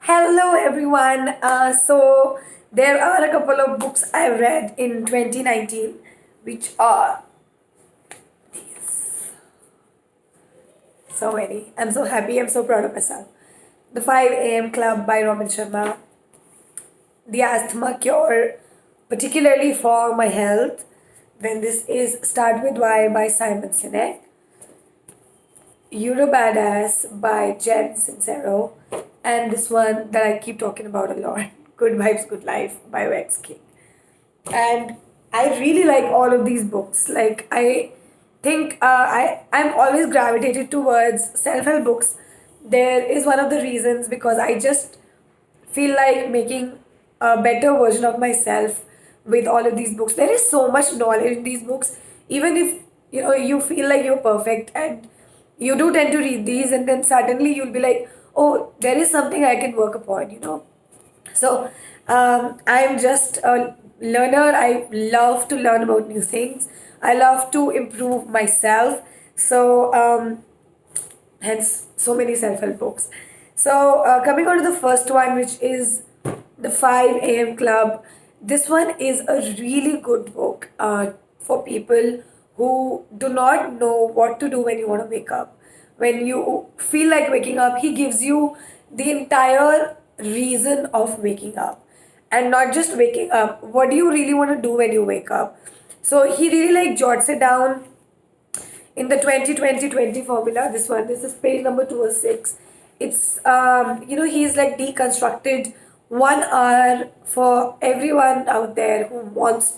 Hello everyone. So there are a couple of books I read in 2019, which are so many. I'm so happy. I'm so proud of myself. The 5 a.m. Club by Robin Sharma. The Asthma Cure, particularly for my health. Then this is Start With Why by Simon Sinek. Euro Badass by Jen Sincero. And this one that I keep talking about a lot. Good Vibes, Good Life by Vex King. And I really like all of these books. Like I think I'm always gravitated towards self-help books. There is one of the reasons because I just feel like making a better version of myself with all of these books. There is so much knowledge in these books. Even if you feel like you're perfect and you do tend to read these, and then suddenly you'll be like, oh, there is something I can work upon. So I'm just a learner. I love to learn about new things. I love to improve myself. So hence so many self-help books. So coming on to the first one, which is the 5 a.m. Club. This one is a really good book for people who do not know what to do when you want to wake up. When you feel like waking up, he gives you the entire reason of waking up, and not just waking up. What do you really want to do when you wake up? So he really like jots it down in the 2020 formula. This is page number 206. It's he's like deconstructed 1 hour for everyone out there who wants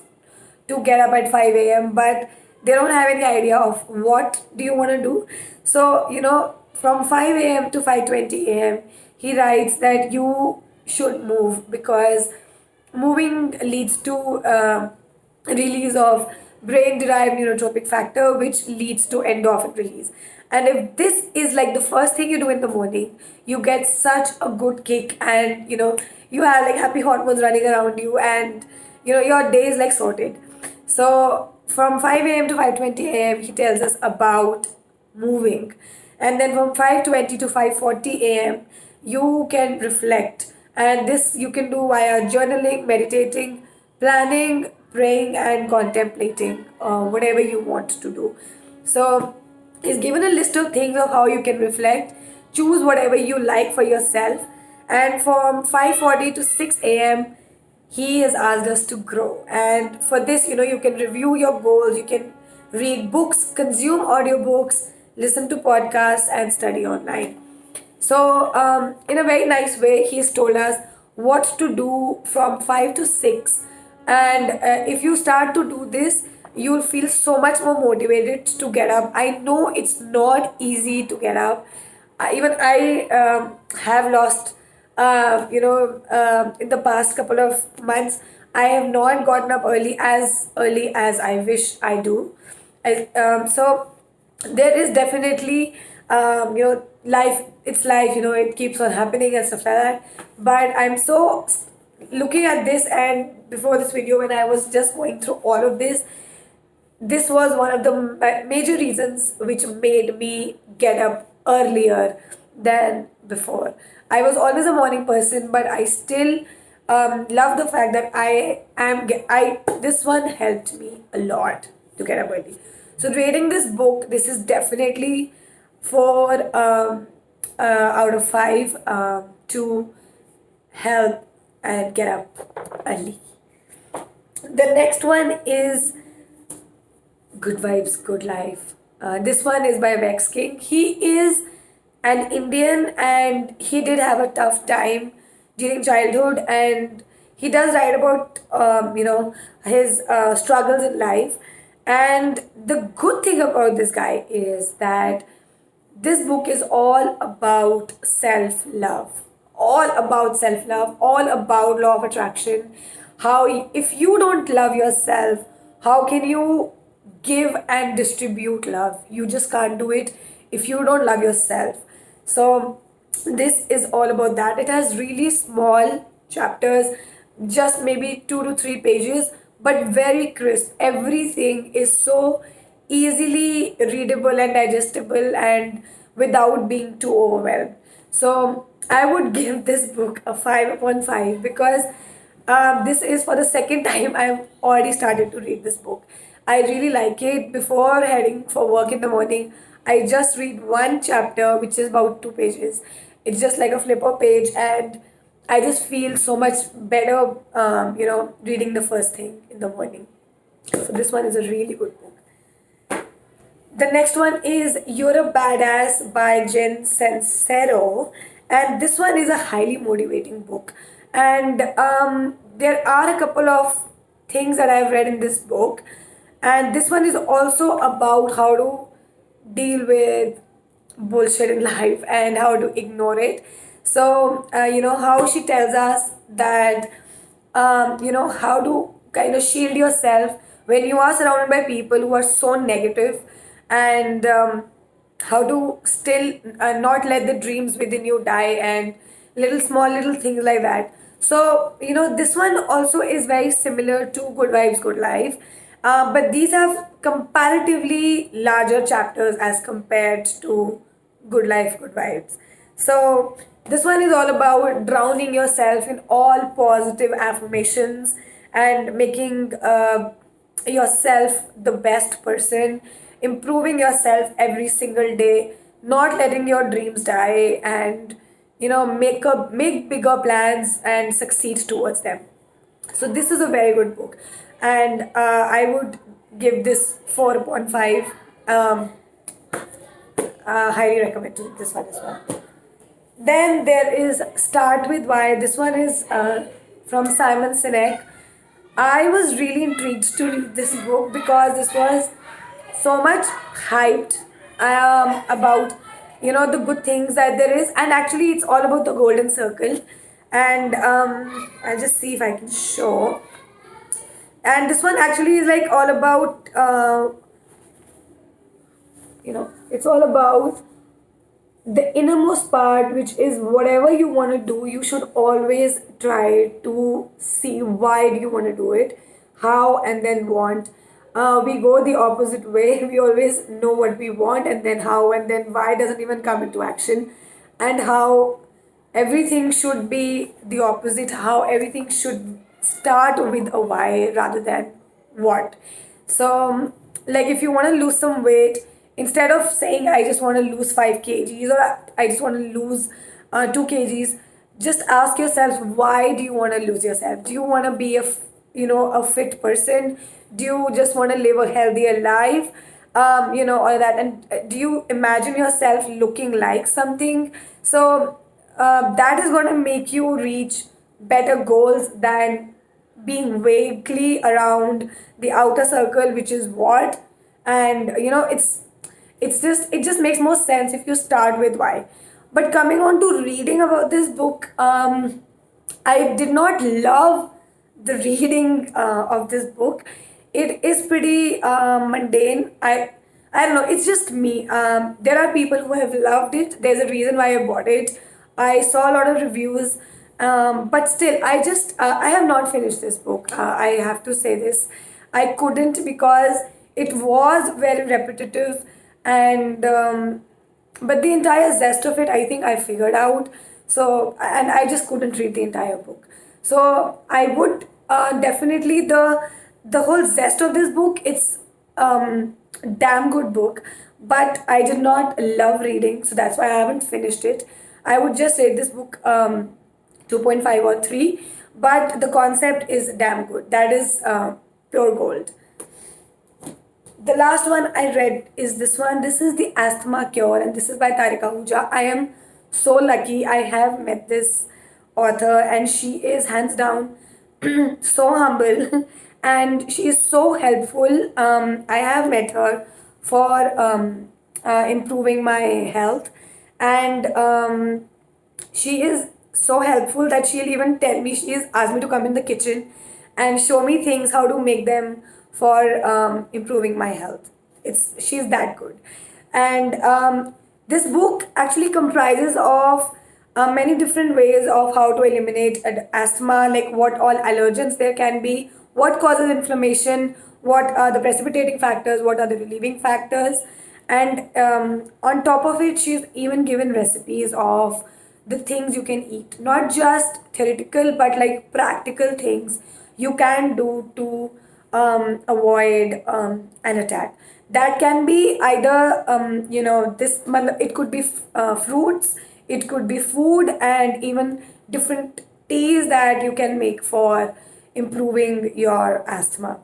to get up at 5 a.m. but they don't have any idea of what do you want to do. So from 5 a.m. to 5:20 a.m. he writes that you should move, because moving leads to release of brain derived neurotropic factor, which leads to endorphin release. And if this is like the first thing you do in the morning, you get such a good kick, and you have like happy hormones running around you, and your day is like sorted. So from 5 a.m. to 5:20 a.m. he tells us about moving. And then from 5:20 to 5:40 a.m. you can reflect, and this you can do via journaling, meditating, planning, praying, and contemplating whatever you want to do. So he's given a list of things of how you can reflect. Choose whatever you like for yourself. And from 5:40 to 6 a.m. he has asked us to grow. And for this, you can review your goals, you can read books, consume audiobooks, listen to podcasts, and study online. So, in a very nice way, he's told us what to do from 5 to 6. And if you start to do this, you'll feel so much more motivated to get up. I know it's not easy to get up. Even I have lost, in the past couple of months, I have not gotten up early as I wish I do. So there is definitely life, it's life, it keeps on happening and stuff like that. But I'm so looking at this, and before this video, when I was just going through all of this was one of the major reasons which made me get up earlier than before. I was always a morning person, but I still love the fact that I this one helped me a lot to get up early. So reading this book, this is definitely for out of five to help and get up early. The next one is Good Vibes, Good Life. This one is by Vex King. He is an Indian, and he did have a tough time during childhood, and he does write about his struggles in life. And the good thing about this guy is that this book is all about self love, all about law of attraction. How, if you don't love yourself, how can you give and distribute love? You just can't do it if you don't love yourself. So, this is all about that. It has really small chapters, just maybe 2 to 3 pages, but very crisp. Everything is so easily readable and digestible, and without being too overwhelmed. So I would give this book a 5 upon 5 because this is for the second time I've already started to read this book. I really like it. Before heading for work in the morning, I just read one chapter, which is about 2 pages. It's just like a flipper page, and I just feel so much better, reading the first thing in the morning. So this one is a really good book. The next one is You're a Badass by Jen Sincero. And this one is a highly motivating book. And there are a couple of things that I've read in this book. And this one is also about how to deal with bullshit in life and how to ignore it. So, how she tells us that, how to kind of shield yourself when you are surrounded by people who are so negative, and how to still not let the dreams within you die, and little small little things like that. So this one also is very similar to Good Vibes Good Life, but these have comparatively larger chapters as compared to Good Life Good Vibes. So this one is all about drowning yourself in all positive affirmations and making yourself the best person, improving yourself every single day, not letting your dreams die, and make bigger plans and succeed towards them. So this is a very good book, and I would give this 4 upon 5. Um, Highly recommend this one as well. Then there is Start With Why. This one is from Simon Sinek. I was really intrigued to read this book because this was so much hyped about the good things that there is, and actually it's all about the golden circle. And I'll just see if I can show. And this one actually is like all about it's all about the innermost part, which is whatever you want to do, you should always try to see why do you want to do it, how, and then want. We go the opposite way. We always know what we want, and then how, and then why doesn't even come into action, and how everything should be the opposite, how everything should start with a why rather than what. So, like if you want to lose some weight, instead of saying I just want to lose 5 kgs or I just want to lose 2 kgs, just ask yourself, why do you want to lose yourself? Do you want to be a fit person? Do you just want to live a healthier life? All that. And do you imagine yourself looking like something? So that is going to make you reach better goals than being vaguely around the outer circle, which is what. And it just makes more sense if you start with why. But coming on to reading about this book, I did not love the reading of this book. It is pretty mundane. I don't know. It's just me. There are people who have loved it. There's a reason why I bought it. I saw a lot of reviews, but still, I have not finished this book. I have to say this. I couldn't because it was very repetitive, and but the entire zest of it, I think I figured out. So, and I just couldn't read the entire book. So I would definitely the whole zest of this book. It's damn good book, but I did not love reading, so that's why I haven't finished it. I would just rate this book 2.5 or 3, but the concept is damn good. That is pure gold. The last one I read is this one. This is The Asthma Cure, and this is by Tarika Huja. I am so lucky I have met this author, and she is hands down so humble and she is so helpful. I have met her for improving my health, and she is so helpful that she'll even tell me, she's asked me to come in the kitchen and show me things how to make them for improving my health. She's that good. And this book actually comprises of many different ways of how to eliminate asthma, like what all allergens there can be, what causes inflammation, what are the precipitating factors, what are the relieving factors. And on top of it, she's even given recipes of the things you can eat, not just theoretical but like practical things you can do to avoid an attack. That can be either it could be fruits, it could be food, and even different teas that you can make for improving your asthma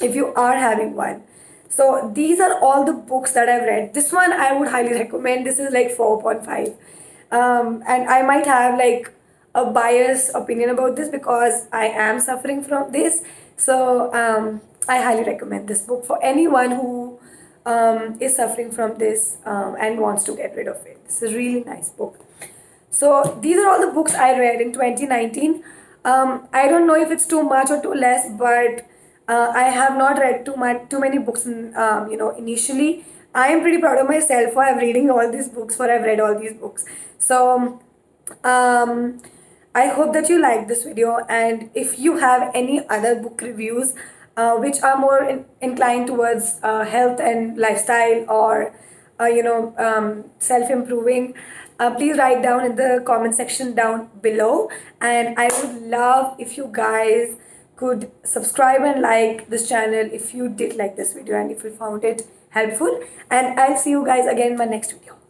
if you are having one. So these are all the books that I've read. This one I would highly recommend. This is like 4.5. And I might have like a biased opinion about this because I am suffering from this. So I highly recommend this book for anyone who is suffering from this and wants to get rid of it. This is a really nice book. So these are all the books I read in 2019. I don't know if it's too much or too less, but I have not read too many books. Initially, I am pretty proud of myself for reading all these books, for I've read all these books. So um, I hope that you like this video, and if you have any other book reviews which are more inclined towards health and lifestyle, or self improving, please write down in the comment section down below. And I would love if you guys could subscribe and like this channel if you did like this video and if you found it helpful. And I'll see you guys again in my next video.